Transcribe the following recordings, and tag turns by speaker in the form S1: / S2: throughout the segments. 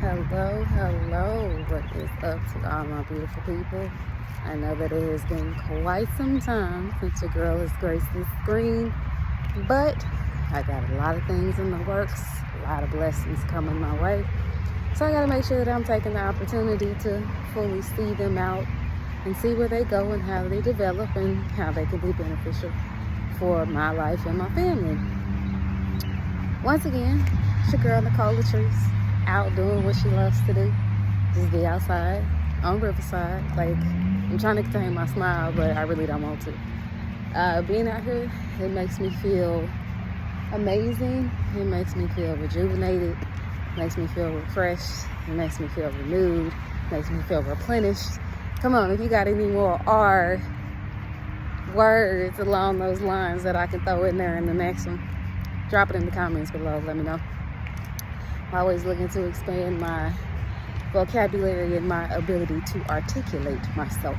S1: Hello. What is up to all my beautiful people? I know that it has been quite some time since your girl has graced this screen, but I got a lot of things in the works, a lot of blessings coming my way. So I got to make sure that I'm taking the opportunity to fully see them out and see where they go and how they develop and how they can be beneficial for my life and my family. Once again, it's your girl Nicole Latrice, out doing what she loves to do. Just be outside on Riverside. Like, I'm trying to contain my smile, but I really don't want to. Being out here, it makes me feel amazing. It makes me feel rejuvenated. It makes me feel refreshed. It makes me feel renewed. It makes me feel replenished. Come on, if you got any more R words along those lines that I can throw in there in the next one, drop it in the comments below. Let me know. I'm always looking to expand my vocabulary and my ability to articulate myself.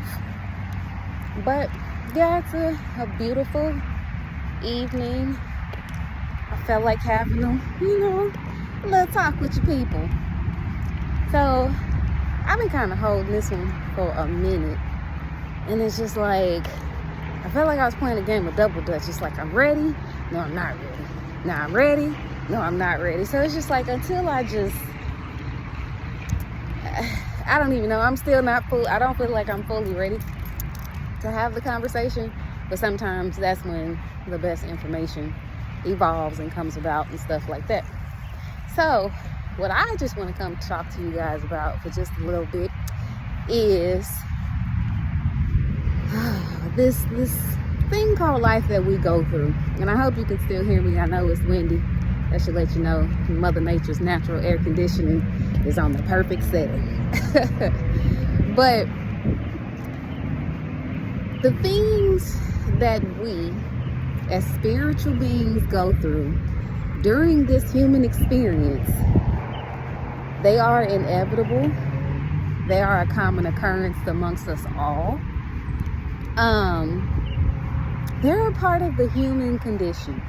S1: But yeah, it's a beautiful evening. I felt like having a little talk with your people. So I've been kind of holding this one for a minute, and it's just like I felt like I was playing a game of double dutch. It's like I'm ready, no, I'm not ready. Now I'm ready, no, I'm not ready. So it's just like until I don't even know. I'm still not full. I don't feel like I'm fully ready to have the conversation. But sometimes that's when the best information evolves and comes about and stuff like that. So what I just want to come talk to you guys about for just a little bit is this thing called life that we go through. And I hope you can still hear me. I know it's windy. That should let you know Mother Nature's natural air conditioning is on the perfect setting. But the things that we as spiritual beings go through during this human experience, they are inevitable. They are a common occurrence amongst us all. They're a part of the human condition.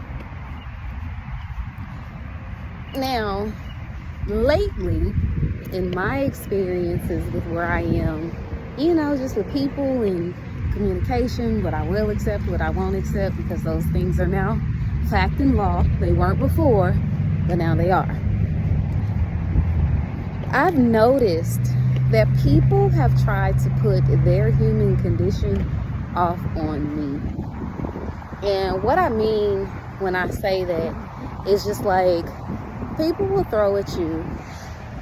S1: Now, lately, in my experiences with where I am, just with people and communication, what I will accept, what I won't accept, because those things are now fact and law. They weren't before, but now they are. I've noticed that people have tried to put their human condition off on me. And what I mean when I say that is just like people will throw at you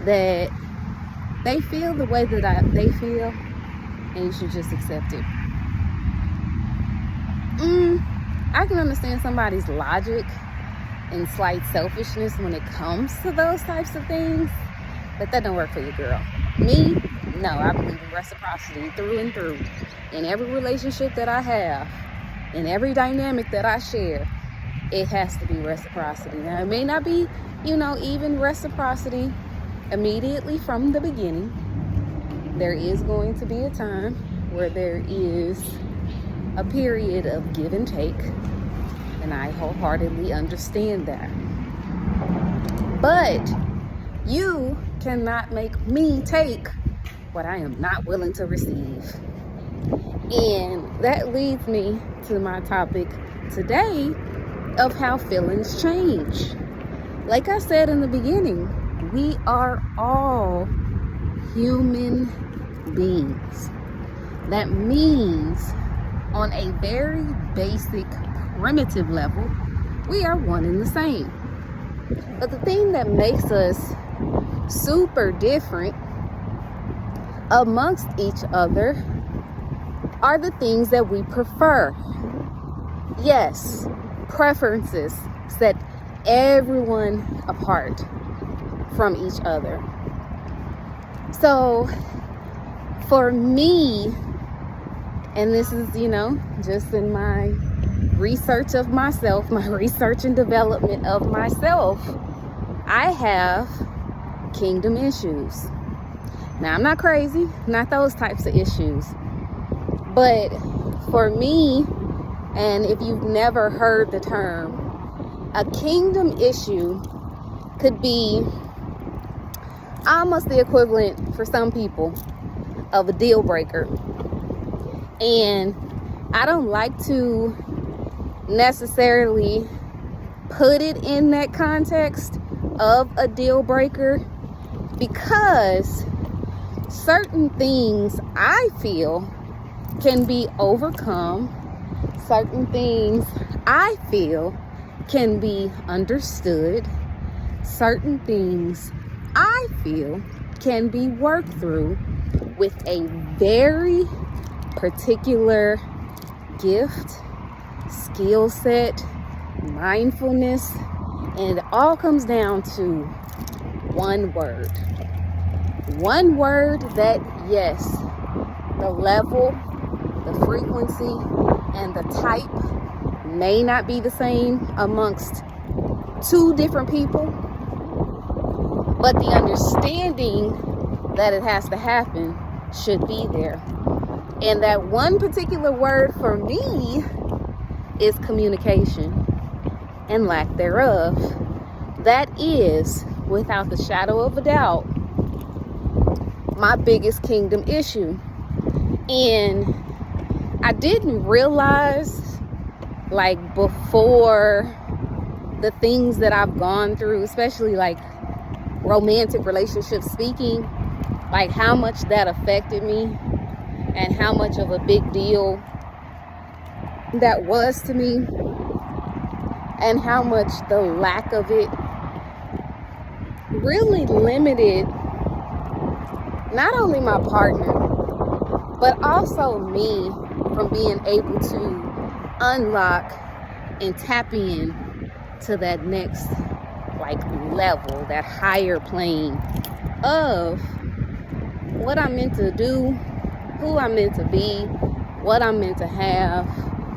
S1: that they feel the way that they feel, and you should just accept it. I can understand somebody's logic and slight selfishness when it comes to those types of things, but that don't work for you, girl. Me, no, I believe in reciprocity through and through. In every relationship that I have, in every dynamic that I share, it has to be reciprocity. Now, it may not be, even reciprocity immediately from the beginning. There is going to be a time where there is a period of give and take, and I wholeheartedly understand that. But you cannot make me take what I am not willing to receive. And that leads me to my topic today of how feelings change. Like I said in the beginning, we are all human beings. That means on a very basic, primitive level, we are one and the same. But the thing that makes us super different amongst each other are the things that we prefer. Yes, preferences set everyone apart from each other. So for me, and this is, just in my research of myself, my research and development of myself, I have kingdom issues. Now, I'm not crazy, not those types of issues. But for me, and if you've never heard the term, a kingdom issue could be almost the equivalent for some people of a deal breaker. And I don't like to necessarily put it in that context of a deal breaker, because certain things I feel can be overcome. Certain things I feel can be understood. Certain things I feel can be worked through with a very particular gift, skill set, mindfulness, and it all comes down to one word. One word that, yes, the level, the frequency, and the type may not be the same amongst two different people, but the understanding that it has to happen should be there. And that one particular word for me is communication and lack thereof. That is, without the shadow of a doubt, my biggest kingdom issue. And I didn't realize, like, before the things that I've gone through, especially like romantic relationships speaking, like how much that affected me and how much of a big deal that was to me, and how much the lack of it really limited not only my partner, but also me from being able to unlock and tap in to that next like level, that higher plane of what I'm meant to do, who I'm meant to be, what I'm meant to have,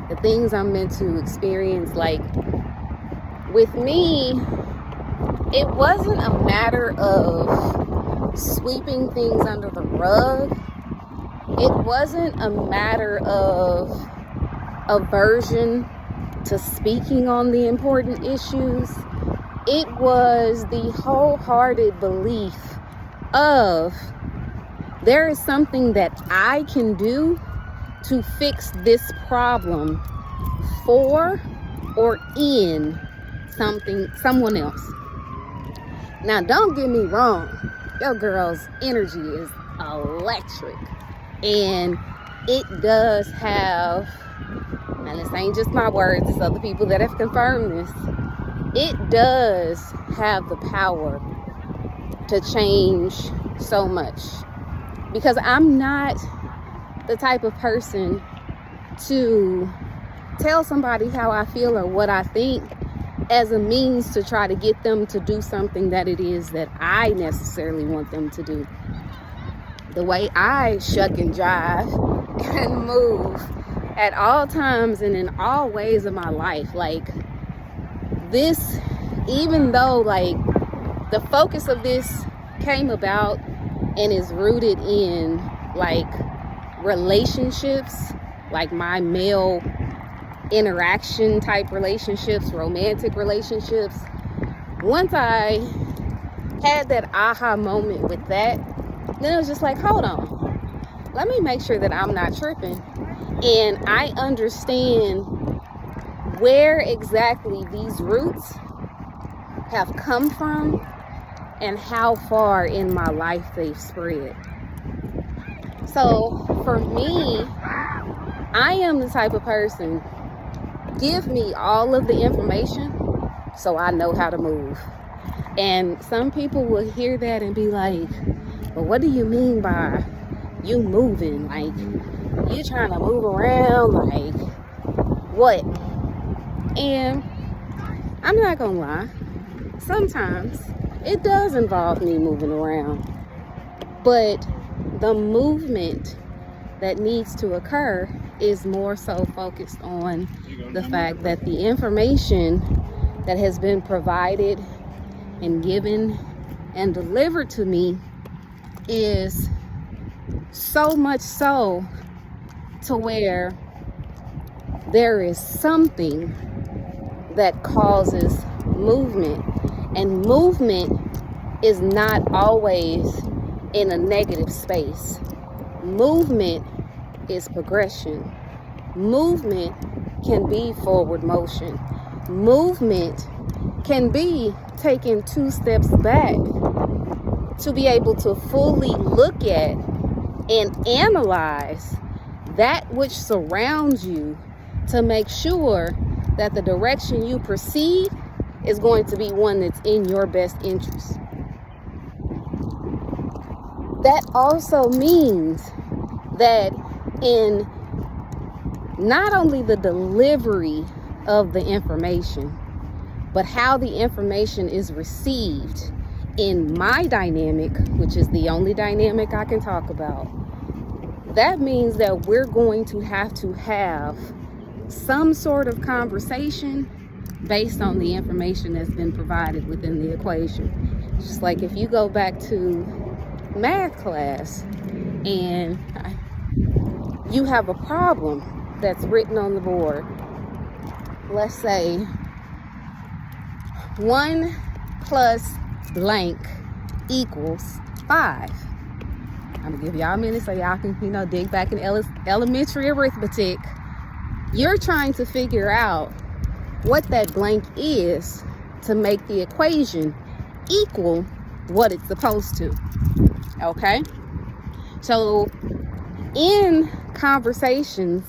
S1: the things I'm meant to experience. Like, with me, it wasn't a matter of sweeping things under the rug. It wasn't a matter of aversion to speaking on the important issues. It was the wholehearted belief of there is something that I can do to fix this problem for or in someone else. Now, don't get me wrong, your girl's energy is electric, and it does have, and this ain't just my words, it's other people that have confirmed this, it does have the power to change so much. Because I'm not the type of person to tell somebody how I feel or what I think as a means to try to get them to do something that it is that I necessarily want them to do. The way I shuck and jive and move at all times and in all ways of my life, like this, even though like the focus of this came about and is rooted in like relationships, like my male interaction type relationships, romantic relationships. Once I had that aha moment with that, then it was just like, hold on, let me make sure that I'm not tripping and I understand where exactly these roots have come from and how far in my life they've spread. So for me, I am the type of person, give me all of the information so I know how to move. And some people will hear that and be like, but what do you mean by you moving? Like, you trying to move around, like what? And I'm not gonna lie, sometimes it does involve me moving around, but the movement that needs to occur is more so focused on the fact that the information that has been provided and given and delivered to me is so much so to where there is something that causes movement. And movement is not always in a negative space. Movement is progression. Movement can be forward motion. Movement can be taking 2 steps back to be able to fully look at and analyze that which surrounds you to make sure that the direction you proceed is going to be one that's in your best interest. That also means that in not only the delivery of the information, but how the information is received in my dynamic, which is the only dynamic I can talk about, that means that we're going to have some sort of conversation based on the information that's been provided within the equation. Just like if you go back to math class and you have a problem that's written on the board. Let's say 1 plus blank equals 5. I'm gonna give y'all a minute so y'all can, dig back in elementary arithmetic. You're trying to figure out what that blank is to make the equation equal what it's supposed to. Okay? So in conversations,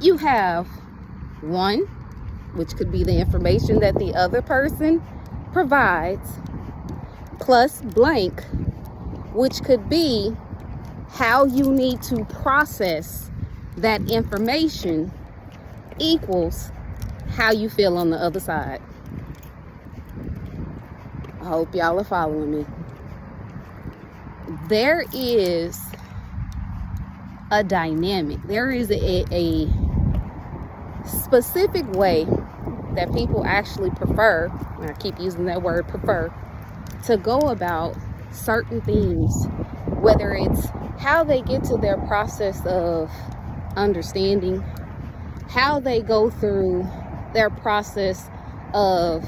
S1: you have 1, which could be the information that the other person provides, plus blank, which could be how you need to process that information, equals how you feel on the other side. I hope y'all are following me. There is a dynamic. There is a specific way that people actually prefer, and I keep using that word prefer, to go about certain things, whether it's how they get to their process of understanding, how they go through their process of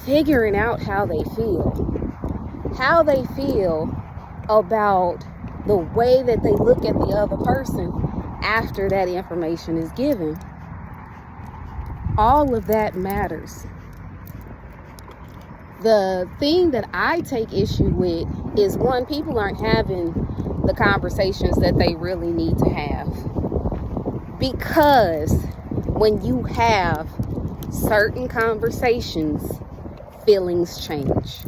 S1: figuring out how they feel about the way that they look at the other person after that information is given. All of that matters. The thing that I take issue with is, 1, people aren't having the conversations that they really need to have. Because when you have certain conversations, feelings change.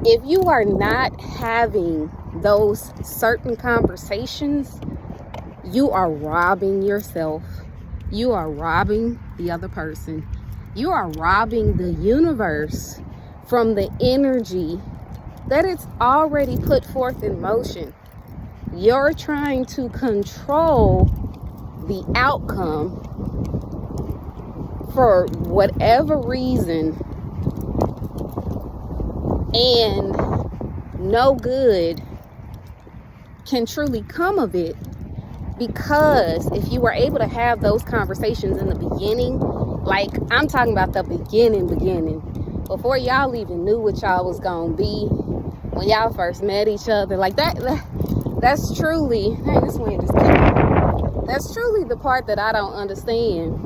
S1: If you are not having those certain conversations, you are robbing yourself. You are robbing the other person. You are robbing the universe from the energy that it's already put forth in motion. You're trying to control the outcome for whatever reason, and no good can truly come of it, because if you were able to have those conversations in the beginning, like I'm talking about the beginning, before y'all even knew what y'all was gonna be, when y'all first met each other, like that's truly, hey, this wind is killing. That's truly the part that I don't understand.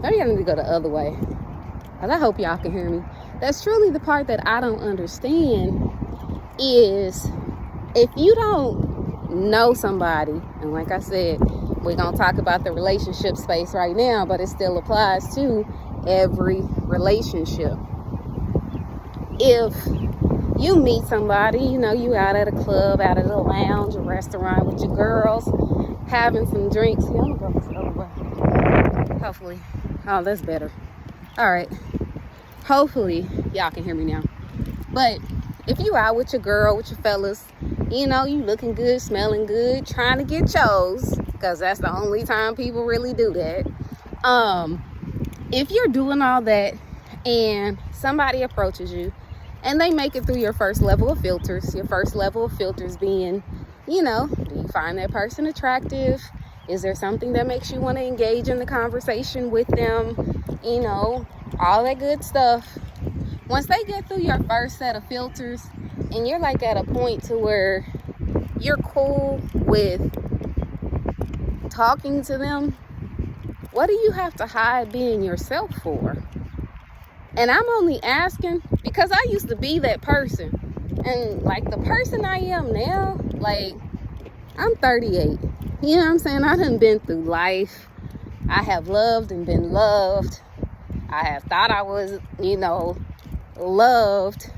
S1: Maybe I need to go the other way, because I hope y'all can hear me. That's truly the part that I don't understand, is if you don't know somebody, and like I said, we're going to talk about the relationship space right now, but it still applies to every relationship. If you meet somebody, you out at a club, out at a lounge, a restaurant with your girls, having some drinks. Yeah, I'm going to go this other way. Hopefully. Oh, that's better. All right. Hopefully, y'all can hear me now. But if you out with your girl, with your fellas, you looking good, smelling good, trying to get chose, because that's the only time people really do that. If you're doing all that and somebody approaches you and they make it through your first level of filters, being, do you find that person attractive? Is there something that makes you want to engage in the conversation with them? All that good stuff. once they get through your first set of filters and you're like at a point to where you're cool with talking to them, what do you have to hide being yourself for? And I'm only asking because I used to be that person. And like the person I am now, like I'm 38. You know what I'm saying? I done been through life. I have loved and been loved. I have thought I was, loved.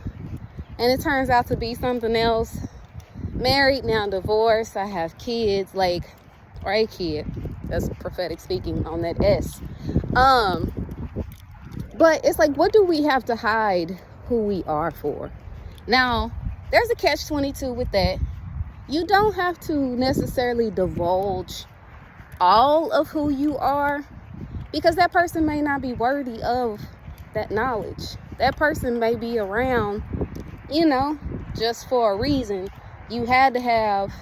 S1: And it turns out to be something else. Married, now divorced. I have kids, or a kid. That's prophetic speaking on that S. But it's like, what do we have to hide who we are for? Now, there's a catch-22 with that. You don't have to necessarily divulge all of who you are because that person may not be worthy of that knowledge. That person may be around, just for a reason. You had to have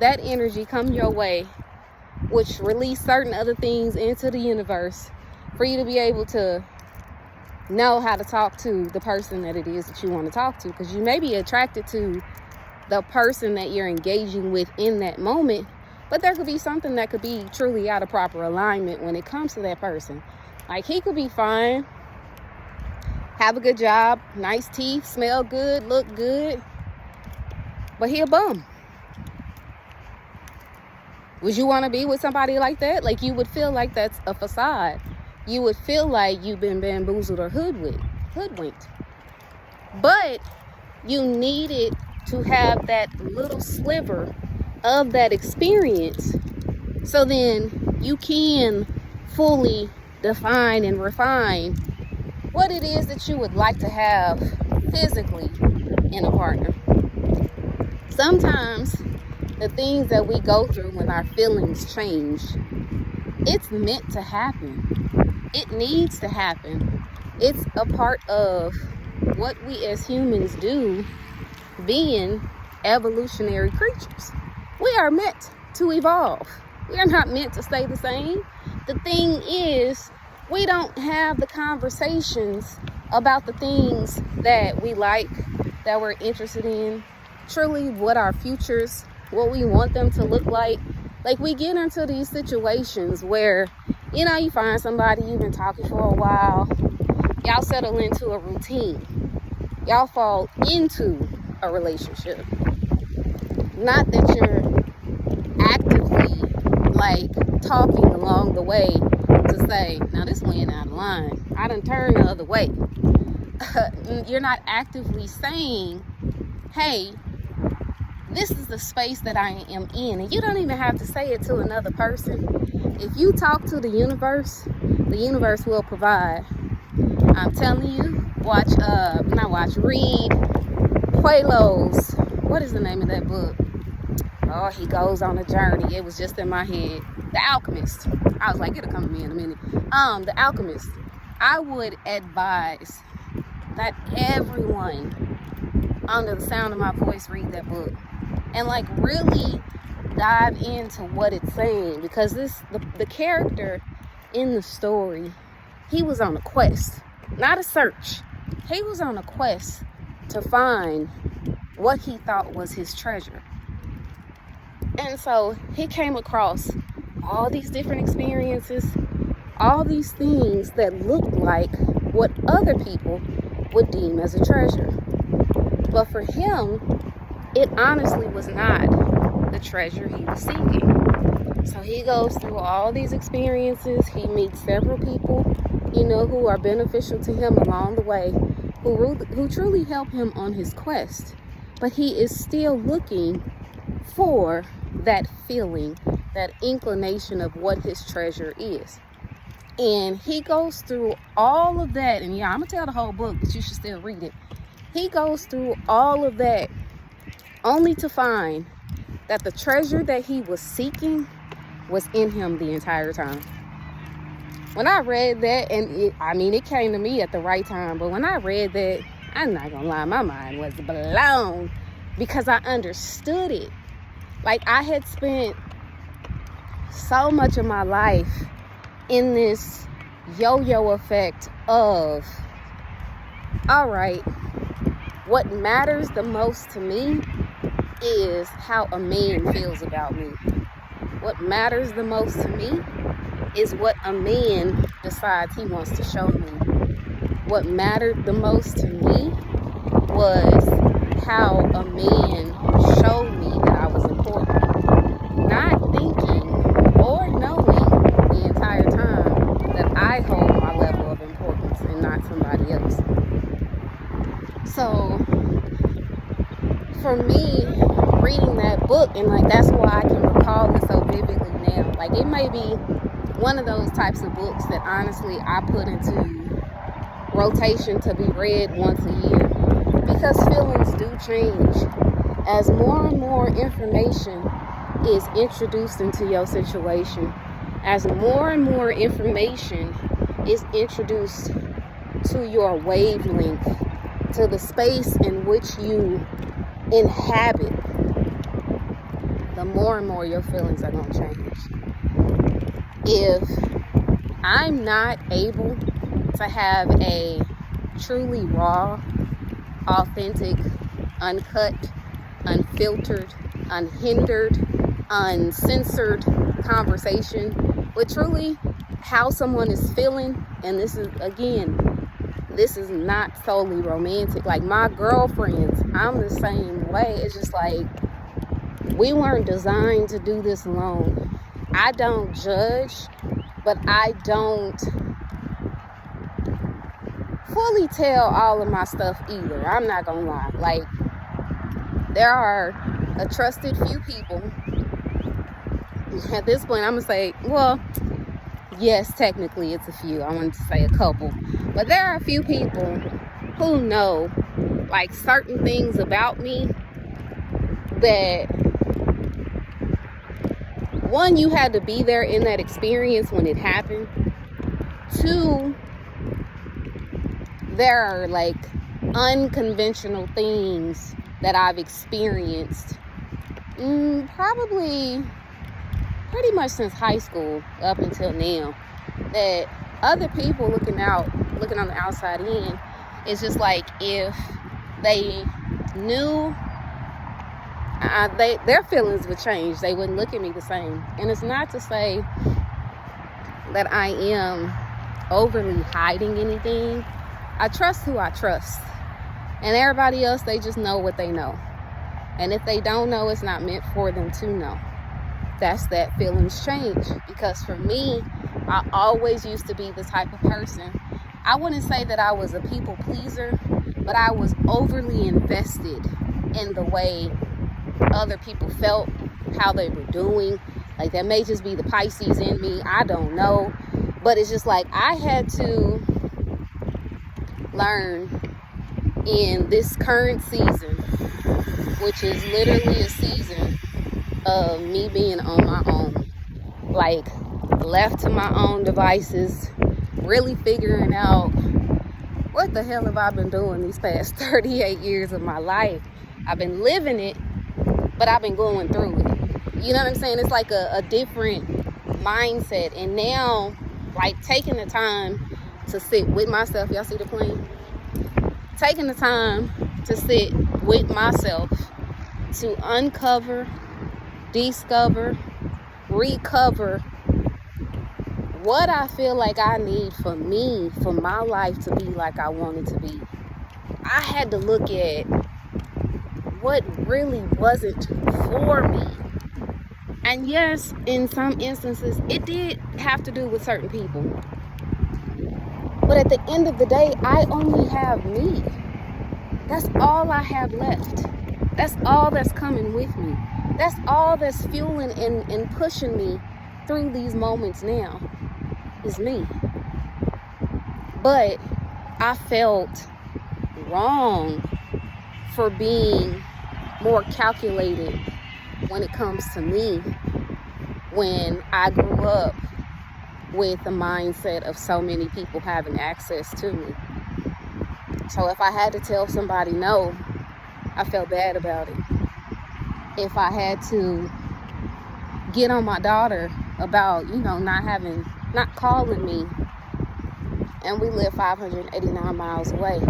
S1: that energy come your way, which release certain other things into the universe for you to be able to know how to talk to the person that it is that you want to talk to, because you may be attracted to the person that you're engaging with in that moment, but there could be something that could be truly out of proper alignment when it comes to that person. Like, he could be fine, have a good job, nice teeth, smell good, look good, but he a bum. Would you want to be with somebody like that? Like, you would feel like that's a facade. You would feel like you've been bamboozled or hoodwinked. But you needed to have that little sliver of that experience so then you can fully define and refine what it is that you would like to have physically in a partner. Sometimes the things that we go through when our feelings change, it's meant to happen. It needs to happen. It's a part of what we as humans do, being evolutionary creatures. We are meant to evolve. We are not meant to stay the same. The thing is, we don't have the conversations about the things that we like, that we're interested in, truly what our futures, what we want them to look like. Like, we get into these situations where, you find somebody you've been talking for a while. Y'all settle into a routine. Y'all fall into a relationship. Not that you're actively, talking along the way to say, now this went out of line. I done turned the other way. You're not actively saying, hey, this is the space that I am in. And you don't even have to say it to another person. If you talk to the universe will provide. I'm telling you, read Coelho's, what is the name of that book? Oh, he goes on a journey. It was just in my head. The Alchemist. I was like, it'll come to me in a minute. The Alchemist. I would advise that everyone under the sound of my voice read that book and really dive into what it's saying, because the character in the story, he was on a quest, not a search. He was on a quest to find what he thought was his treasure. And so he came across all these different experiences, all these things that looked like what other people would deem as a treasure. But for him, it honestly was not the treasure he was seeking. So he goes through all these experiences. He meets several people, who are beneficial to him along the way, who truly help him on his quest. But he is still looking for that feeling, that inclination of what his treasure is. And he goes through all of that. And I'm going to tell the whole book, but you should still read it. He goes through all of that only to find that the treasure that he was seeking was in him the entire time. When I read that, and it came to me at the right time, but when I read that, I'm not gonna lie, my mind was blown because I understood it. Like, I had spent so much of my life in this yo-yo effect of All right, what matters the most to me is how a man feels about me. What matters the most to me is what a man decides he wants to show me. What mattered the most to me was how a man showed me that I was important. Not thinking or knowing the entire time that I hold my level of importance and not somebody else. So for me, reading that book, and like that's why I can recall it so vividly now. Like it may be one of those types of books that honestly I put into rotation to be read once a year, because feelings do change as more and more information is introduced into your situation, as more and more information is introduced to your wavelength, to the space in which you inhabit, the more and more your feelings are going to change. If I'm not able to have a truly raw, authentic, uncut, unfiltered, unhindered, uncensored conversation with truly how someone is feeling, and this is not solely romantic. Like my girlfriends, I'm the same way. It's just like we weren't designed to do this alone. I don't judge, but I don't fully tell all of my stuff either. I'm not gonna lie. Like there are a trusted few people. At this point, I'm gonna say, well, yes, technically it's a few. I wanted to say a couple. But there are a few people who know like certain things about me that, one, you had to be there in that experience when it happened. Two, there are like unconventional things that I've experienced probably pretty much since high school up until now, that other people looking on the outside in, it's just like if they knew, their feelings would change. They wouldn't look at me the same. And it's not to say that I am overly hiding anything. I trust who I trust, and everybody else, they just know what they know. And if they don't know, it's not meant for them to know. That's that feelings change. Because for me, I always used to be the type of person, I wouldn't say that I was a people pleaser, but I was overly invested in the way other people felt, how they were doing. Like that may just be the Pisces in me, I don't know. But it's just like I had to learn in this current season, which is literally a season of me being on my own, like left to my own devices, really figuring out what the hell have I been doing these past 38 years of my life. I've been living it, but I've been going through it. You know what I'm saying? It's like a different mindset. And now, like taking the time to sit with myself. Y'all see the plane? Taking the time to sit with myself, to uncover, discover, recover what I feel like I need for me, for my life to be like I want it to be. I had to look at what really wasn't for me. And yes, in some instances, it did have to do with certain people. But at the end of the day, I only have me. That's all I have left. That's all that's coming with me. That's all that's fueling and pushing me through these moments now is me. But I felt wrong for being more calculated when it comes to me, when I grew up with the mindset of so many people having access to me. So if I had to tell somebody no, I felt bad about it. If I had to get on my daughter about, not calling me, and we live 589 miles away,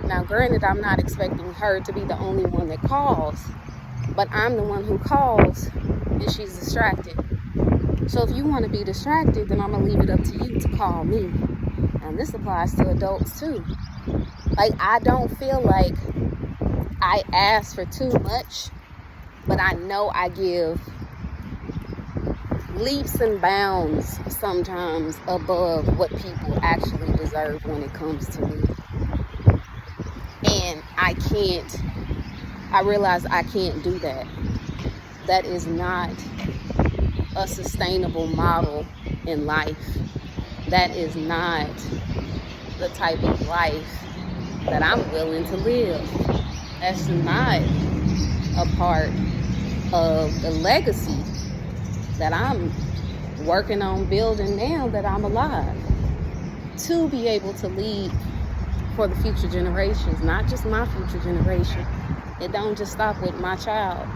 S1: Now, granted, I'm not expecting her to be the only one that calls, but I'm the one who calls and she's distracted. So if you want to be distracted, then I'm going to leave it up to you to call me. And this applies to adults too. Like, I don't feel like I ask for too much, but I know I give leaps and bounds sometimes above what people actually deserve when it comes to me. And I realize I can't do that. That is not a sustainable model in life. That is not the type of life that I'm willing to live. That's not a part of the legacy that I'm working on building now that I'm alive. To be able to lead for the future generations, not just my future generation. It don't just stop with my child.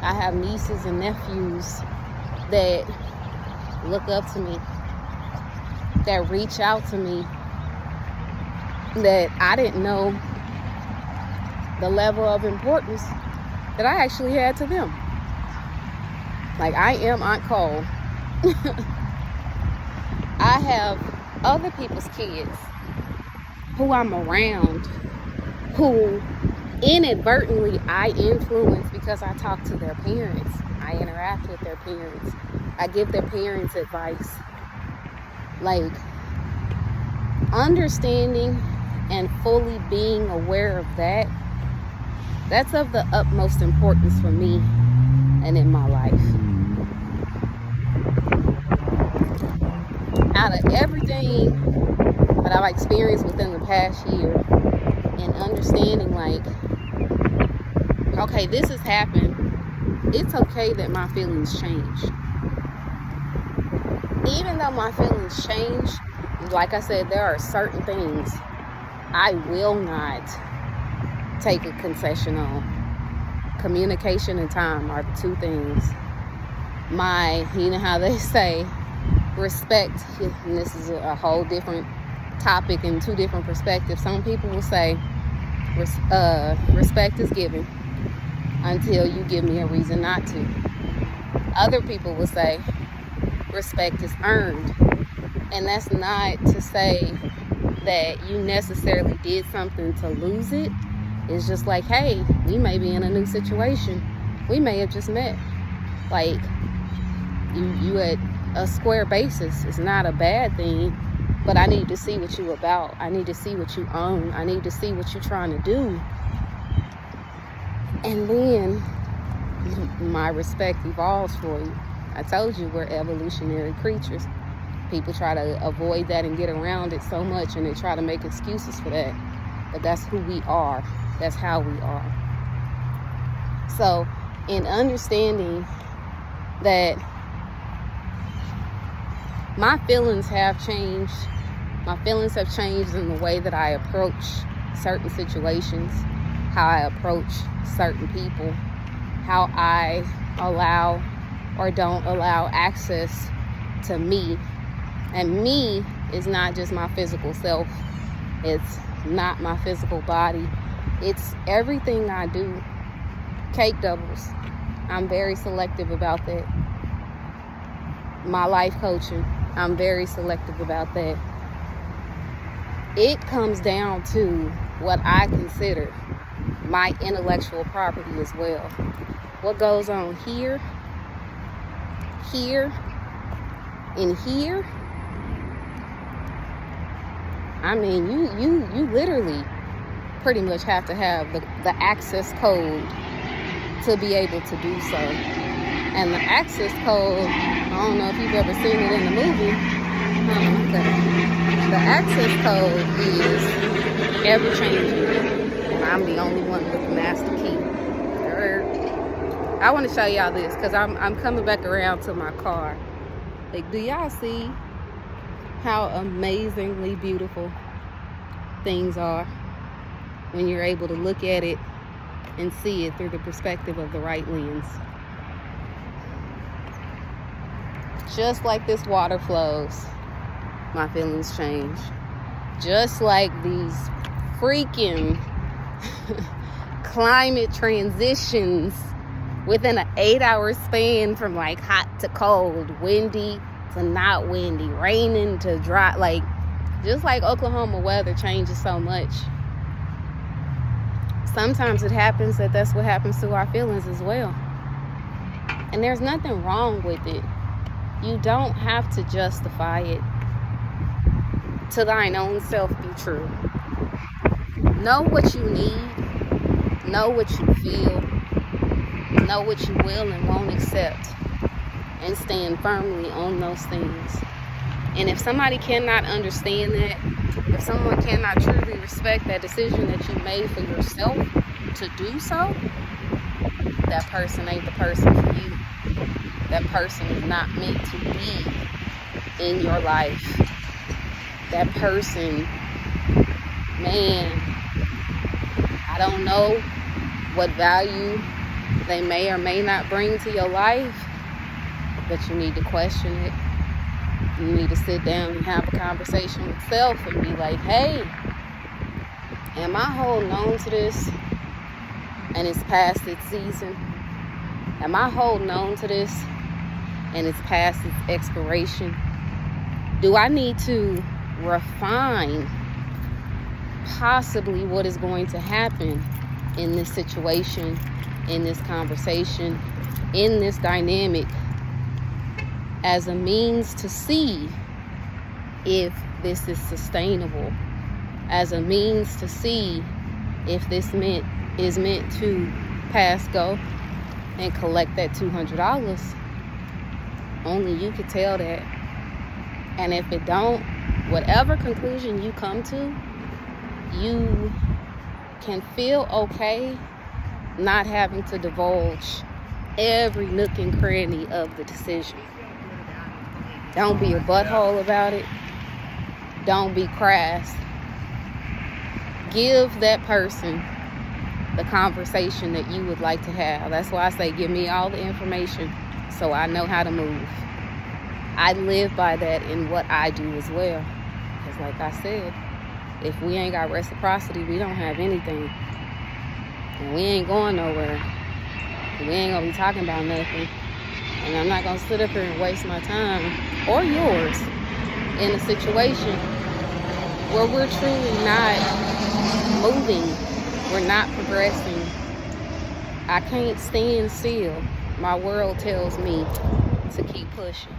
S1: I have nieces and nephews that look up to me, that reach out to me, that I didn't know the level of importance that I actually had to them. Like, I am Aunt Cole. I have other people's kids who I'm around, who inadvertently I influence because I talk to their parents. I interact with their parents. I give their parents advice. Like, understanding and fully being aware of that, that's of the utmost importance for me and in my life. Out of everything that I've experienced within the past year, and understanding, like, okay, this has happened. It's okay that my feelings change. Even though my feelings change, like I said, there are certain things I will not take a concession on. Communication and time are the two things. You know how they say, respect, and this is a whole different topic and two different perspectives. Some people will say, respect is given until you give me a reason not to. Other people will say, respect is earned. And that's not to say that you necessarily did something to lose it. It's just like, hey, we may be in a new situation. We may have just met. Like, you at a square basis. It's not a bad thing, but I need to see what you about. I need to see what you own. I need to see what you're trying to do. And then my respect evolves for you. I told you we're evolutionary creatures. People try to avoid that and get around it so much, and they try to make excuses for that. But that's who we are. That's how we are. So, in understanding that my feelings have changed. My feelings have changed in the way that I approach certain situations, how I approach certain people, how I allow or don't allow access to me. And me is not just my physical self. It's not my physical body. It's everything I do. Cake doubles. I'm very selective about that. My life coaching, I'm very selective about that. It comes down to what I consider my intellectual property as well. What goes on here, here, and here. I mean, you literally pretty much have to have the access code to be able to do so. And the access code, I don't know if you've ever seen it in the movie. The access code is ever changing. And I'm the only one with the master key. I want to show y'all this because I'm coming back around to my car. Like, do y'all see how amazingly beautiful things are when you're able to look at it and see it through the perspective of the right lens? Just like this water flows, my feelings change. Just like these freaking climate transitions within an 8-hour span, from like hot to cold, windy to not windy, raining to dry. Like, just like Oklahoma weather changes so much, sometimes it happens that that's what happens to our feelings as well. And there's nothing wrong with it. You don't have to justify it. To thine own self be true. Know what you need. Know what you feel. Know what you will and won't accept. And stand firmly on those things. And if somebody cannot understand that, if someone cannot truly respect that decision that you made for yourself to do so, that person ain't the person for you. That person is not meant to be in your life. That person, man, I don't know what value they may or may not bring to your life, but you need to question it. You need to sit down and have a conversation with self and be like, hey, am I holding on to this and it's past its season? Am I holding on to this and it's past its expiration? Do I need to refine possibly what is going to happen in this situation, in this conversation, in this dynamic, as a means to see if this is sustainable, as a means to see if this is meant to pass go and collect that $200? Only you could tell that. And if it don't, whatever conclusion you come to, you can feel okay not having to divulge every nook and cranny of the decision. Don't be a butthole about it. Don't be crass. Give that person the conversation that you would like to have. That's why I say give me all the information so I know how to move. I live by that in what I do as well. Because like I said, if we ain't got reciprocity, we don't have anything. And we ain't going nowhere. We ain't gonna be talking about nothing. And I'm not gonna sit up here and waste my time or yours in a situation where we're truly not moving, we're not progressing. I can't stand still. My world tells me to keep pushing.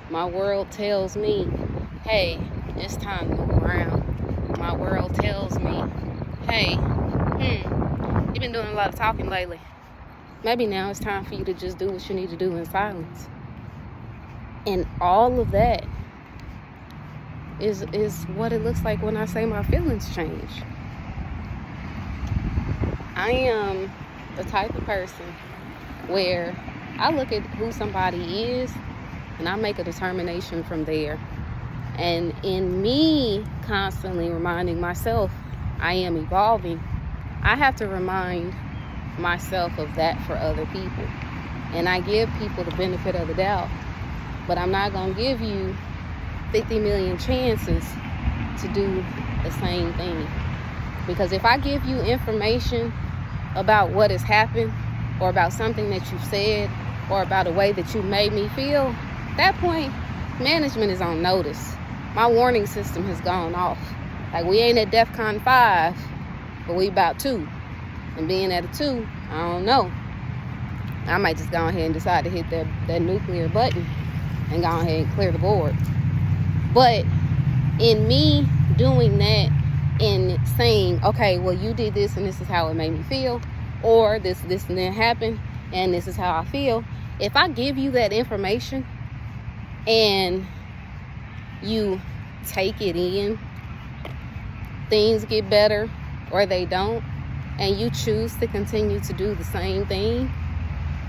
S1: My world tells me, hey, it's time to move around. My world tells me, hey, you've been doing a lot of talking lately. Maybe now it's time for you to just do what you need to do in silence. And all of that is what it looks like when I say my feelings change. I am the type of person where I look at who somebody is and I make a determination from there. And in me constantly reminding myself I am evolving, I have to remind myself of that for other people. And I give people the benefit of the doubt, but I'm not going to give you 50 million chances to do the same thing. Because if I give you information about what has happened, or about something that you've said, or about a way that you made me feel, at that point, management is on notice. My warning system has gone off. Like, we ain't at DEFCON 5, but we about 2. And being at a 2, I don't know. I might just go ahead and decide to hit that nuclear button and go ahead and clear the board. But in me doing that and saying, okay, well, you did this and this is how it made me feel, or this and that happened and this is how I feel. If I give you that information and you take it in, things get better or they don't, and you choose to continue to do the same thing,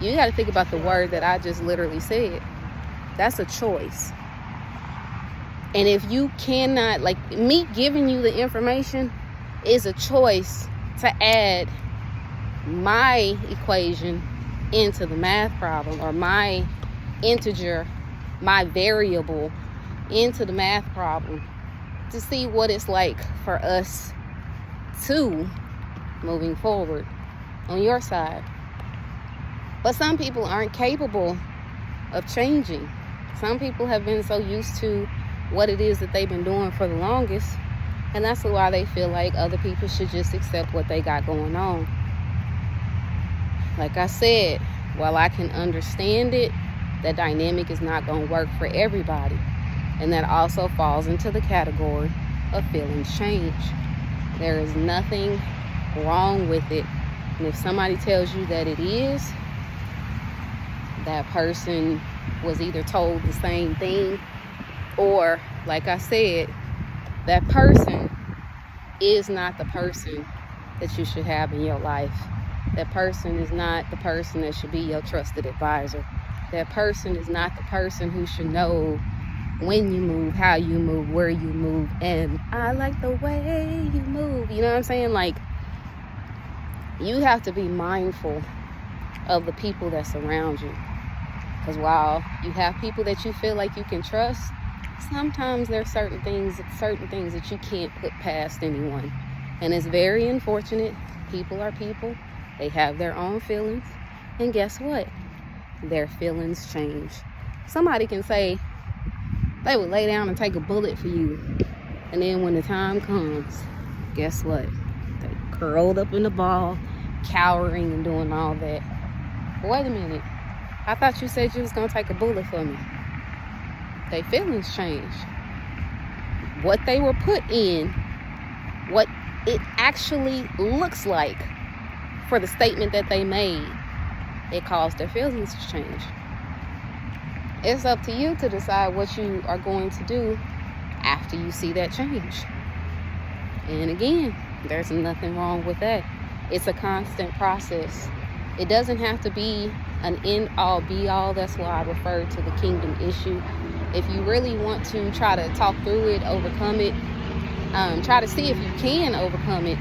S1: you got to think about the word that I just literally said. That's a choice. And if you cannot, like, me giving you the information is a choice to add my equation into the math problem, or my integer, my variable into the math problem, to see what it's like for us to moving forward on your side. But some people aren't capable of changing. Some people have been so used to what it is that they've been doing for the longest, and that's why they feel like other people should just accept what they got going on. Like I said, while I can understand it, that dynamic is not going to work for everybody. And that also falls into the category of feelings change. There is nothing wrong with it. And if somebody tells you that it is, that person was either told the same thing, or, like I said, that person is not the person that you should have in your life. That person is not the person that should be your trusted advisor. That person is not the person who should know when you move, how you move, where you move, and I like the way you move. You know what I'm saying? Like, you have to be mindful of the people that surround you. Because while you have people that you feel like you can trust, sometimes there are certain things that you can't put past anyone. And it's very unfortunate. People are people. They have their own feelings. And guess what? Their feelings change. Somebody can say they would lay down and take a bullet for you. And then when the time comes, guess what? They curled up in the ball, cowering and doing all that. Wait a minute. I thought you said you was going to take a bullet for me. Their feelings changed. What they were put in, what it actually looks like for the statement that they made, it caused their feelings to change. It's up to you to decide what you are going to do after you see that change. And again, there's nothing wrong with that. It's a constant process. It doesn't have to be an end-all, be-all. That's why I refer to the kingdom issue. If you really want to try to talk through it, overcome it, try to see if you can overcome it,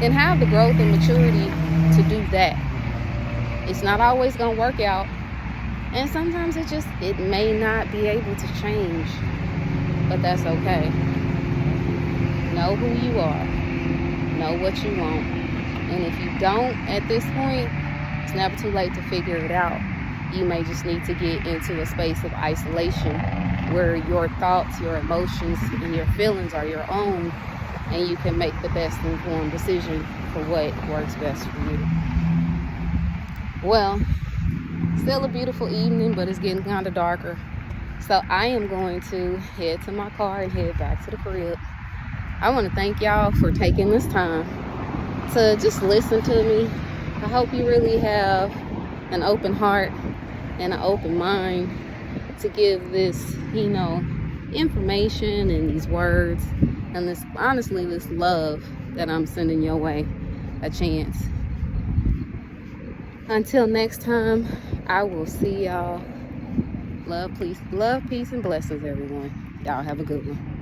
S1: then have the growth and maturity to do that. It's not always going to work out. And sometimes it may not be able to change. But that's okay. Know who you are. Know what you want. And if you don't at this point, it's never too late to figure it out. You may just need to get into a space of isolation where your thoughts, your emotions, and your feelings are your own, and you can make the best informed decision for what works best for you. Well, still a beautiful evening, but it's getting kind of darker. So I am going to head to my car and head back to the crib. I want to thank y'all for taking this time to just listen to me. I hope you really have an open heart and an open mind to give this, information and these words and this love that I'm sending your way a chance. Until next time, I will see y'all. Love, peace, and blessings, everyone. Y'all have a good one.